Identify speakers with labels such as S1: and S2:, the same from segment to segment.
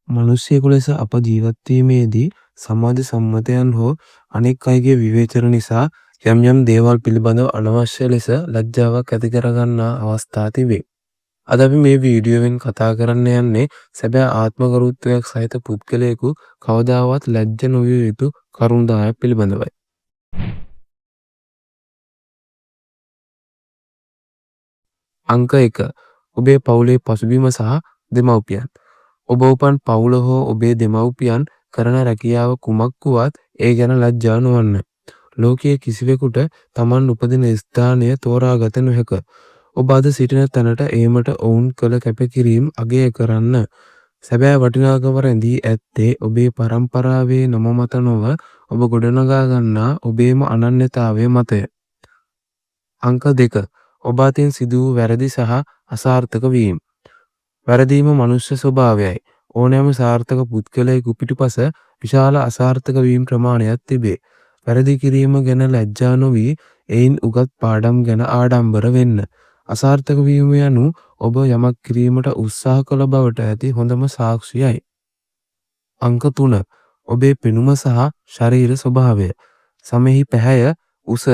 S1: මිනිසෙකු ලෙස අප ජීවත් වීමේදී සමාජ සම්මතයන් හෝ අනෙක් අයගේ විවේචන නිසා යම් යම් දේවල් පිළිබඳව අනවශ්‍ය ලෙස ලැජ්ජාවක් ඇති කරගන්නා අවස්ථා තිබේ. අද අපි මේ වීඩියෝවෙන් කතා කරන්න යන්නේ සැබෑ ආත්ම ගරුත්වයක් සහිත පුද්ගලයෙකු කවදාවත් ලැජ්ජ නොවිය යුතු කරුණු 10ක් පිළිබඳවයි. අංක 1. ඔබේ පවුලේ පසුබිම සහ දෙමව්පියන්. ඔබ උපන් පවුල හෝ ඔබේ දෙමව්පියන් කරන රැකියාව කුමක් වුවත් ඒ ගැන ලැජ්ජා නොවන්න. ලෝකයේ කිසිවෙකුට Taman උපදින ස්ථානය තෝරාගත නොහැක. ඔබ අද සිටින තැනට ඒමට ඔවුන් කළ කැපකිරීම අගය කරන්න. සැබෑ වටිනාකම රැඳී ඇත්තේ ඔබේ පරම්පරාවේ නම මත නොව ඔබ ගොඩනගා ගන්නා ඔබේම අනන්‍යතාවය මතය. අංක 2. ඔබ අතින් සිදු වූ වැරදි සහ අසාර්ථක වීම. වැරදීම මනුෂ්‍ය ස්වභාවයයි. ඕනෑම සාර්ථක පුද්ගලයෙකු පිටුපස විශාල අසාර්ථක වීම ප්‍රමාණයක් තිබේ. වැරදි කිරීම ගැන ලැජ්ජා නොවී එයින් උගත් පාඩම් ගැන ආඩම්බර වෙන්න. අසාර්ථක වීම යනු ඔබ යමක් කිරීමට උත්සාහ කළ බවට ඇති හොඳම සාක්ෂියයි. අංක 3. ඔබේ පෙනුම සහ ශරීර ස්වභාවය. සමෙහි පැහැය, උස,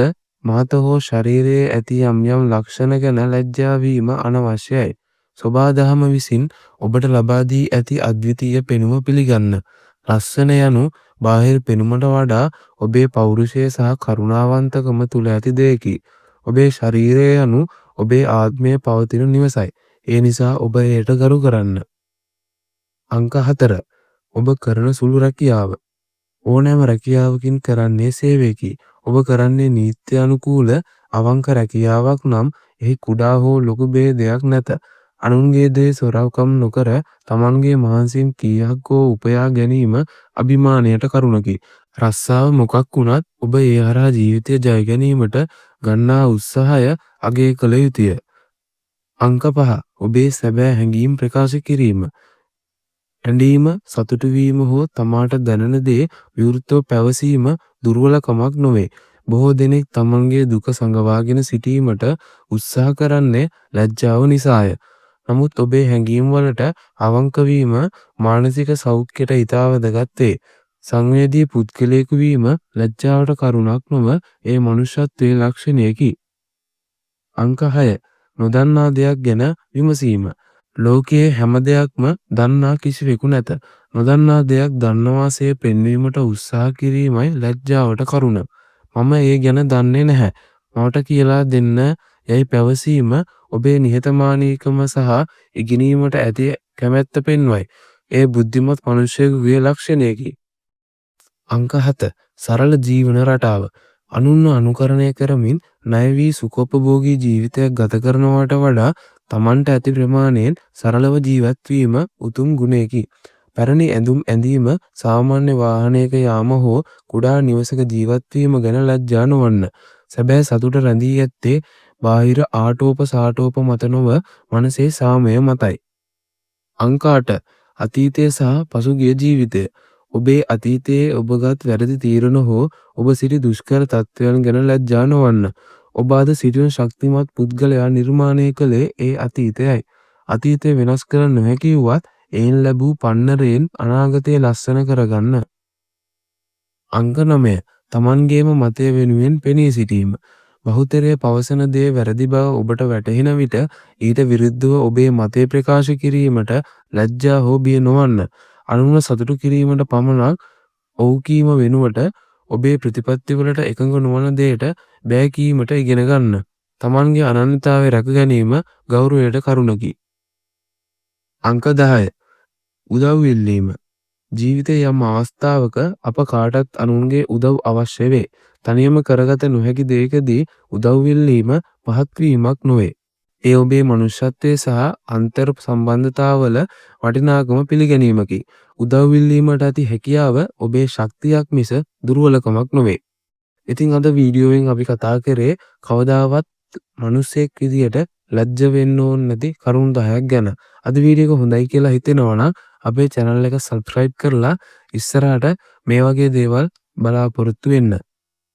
S1: මහත හෝ ශරීරයේ ඇති යම් යම් ලක්ෂණ ගැන ලැජ්ජා වීම අනවශ්‍යයි. සෝබාදහම විසින් ඔබට ලබා දී ඇති අද්විතීය පෙනුම පිළිගන්න. ලස්සන යනු බාහිර පෙනුමට වඩා ඔබේ පෞරුෂය සහ කරුණාවන්තකම තුල ඇති දෙයකි. ඔබේ ශරීරය යනු ඔබේ ආත්මය පවතින නිවසයි. ඒ නිසා ඔබ එයට ගරු කරන්න. අංක 4. ඔබ කරන සුළු රැකියාව. ඕනෑම රැකියාවකින් කරන්නේ සේවයකි. ඔබ කරන්නේ නීත්‍ය අනුකූල අවංක රැකියාවක් නම් එහි කුඩා හෝ ලොකු භේදයක් නැත. අනුන්ගේ දේ සොරකම් නොකර Tamanගේ මහන්සියෙන් කීයක් හෝ උපයා ගැනීම අභිමානයට කරුණකි. රස්සාව මොකක් වුණත් ඔබ ඒ හරහා ජීවිතය ජය ගැනීමට ගන්නා උත්සාහය අගය කළ යුතුය. අංක 5. ඔබේ සැබෑ හැඟීම් ප්‍රකාශ කිරීම. ඇඬීම, සතුටු වීම හෝ තමාට දැනෙන දේ විවෘතව පැවසීම දුර්වලකමක් නොවේ. බොහෝ දෙනෙක් තමන්ගේ දුක සංගවාගෙන සිටීමට උත්සාහ කරන්නේ ලැජ්ජාව නිසාය. නමුත් ඔබේ හැඟීම් වලට අවංක වීම මානසික සෞඛ්‍යයට ඉතා වැදගත් වේ. සංවේදී පුද්ගලයෙකු වීම ලැජ්ජාවට කරුණක් නොව ඒ මනුෂ්‍යත්වයේ ලක්ෂණයකි. අංක 6. නොදන්නා දෙයක් ගැන විමසීම. ලෝකයේ හැම දෙයක්ම දන්නා කිසිවෙකු නැත. නොදන්නා දෙයක් දන්නවාසේ පෙන්වීමට උත්සාහ කිරීමයි ලැජ්ජාවට කරුණ. මම ඒ ගැන දන්නේ නැහැ. මට කියලා දෙන්න යයි පැවසීම ඔබේ නිහතමානීකම සහ ඉගෙනීමට ඇති කැමැත්ත පෙන්වයි. ඒ බුද්ධිමත් මිනිසෙකුගේ ලක්ෂණයකි. අංක 7. සරල ජීවන රටාව. අනුන්ව අනුකරණය කරමින් ණය වී සුඛෝපභෝගී ජීවිතයක් ගත කරනවට වඩා තමන්ට ඇති ප්‍රමාණයෙන් සරලව ජීවත් වීම උතුම් ගුණයකි. පැරණි ඇඳුම් ඇඳීම, සාමාන්‍ය වාහනයක යාම හෝ කුඩා නිවසක ජීවත් වීම ගැන ලැජ්ජා නොවන්න. සැබෑ සතුට රැඳී ඇත්තේ බාහිර ආටෝප සාටෝප මත නොව මනසේ සාමය මතයි. අංක 8. අතීතය සහ පසුගිය ජීවිතය. ඔබේ අතීතයේ ඔබගත් වැරදි තීරණ හෝ ඔබ සිටි දුෂ්කර තත්ත්වයන් ගැන ලැජ්ජා නොවන්න. ඔබ අද සිටින ශක්තිමත් පුද්ගලයා නිර්මාණය කළේ ඒ අතීතයයි. අතීතය වෙනස් කර නොහැකි වුවත් එයින් ලැබූ පන්නරයෙන් අනාගතය ලස්සන කරගන්න. අංක 9. තමන්ගේම මතය වෙනුවෙන් පෙනී සිටීම. බහුතරය පවසන දේ වැරදි බව ඔබට වැටහෙන විට ඊට විරුද්ධව ඔබේ මතය ප්‍රකාශ කිරීමට ලැජ්ජා හෝ බිය නොවන්න. අනුන්ව සතුටු කිරීමට පමණක් ඔව් කීම වෙනුවට ඔබේ ප්‍රතිපත්තිවලට එකඟ නොවන දෙයට බෑ කීමට ඉගෙන ගන්න. තමන්ගේ අනන්‍යතාවය රැක ගැනීම ගෞරවයට කරුණකි. අංක 10. උදව් ඉල්ලීම. ජීවිතයේ යම් අවස්ථාවක අප කාටත් අනුන්ගේ උදව් අවශ්‍ය වේ. තනියම කරගත නොහැකි දෙයකදී උදව් ඉල්ලීම පහත් වීමක් නොවේ. ඒ ඔබේ මනුෂ්‍යත්වයේ සහ අන්තර් සම්බන්ධතාවල වටිනාකම පිළිගැනීමකි. උදව් ඉල්ලීමට ඇති හැකියාව ඔබේ ශක්තියක් මිස දුර්වලකමක් නොවේ. ඉතින් අද වීඩියෝවෙන් අපි කතා කරේ කවදාවත් මිනිසෙක් විදියට ලැජ්ජ වෙන්න ඕනේ නැති කරුණු 10ක් ගැන. අද වීඩියෝ එක හොඳයි කියලා හිතෙනවා නම් අපේ channel එක subscribe කරලා ඉස්සරහට මේ වගේ දේවල් බලාපොරොත්තු වෙන්න.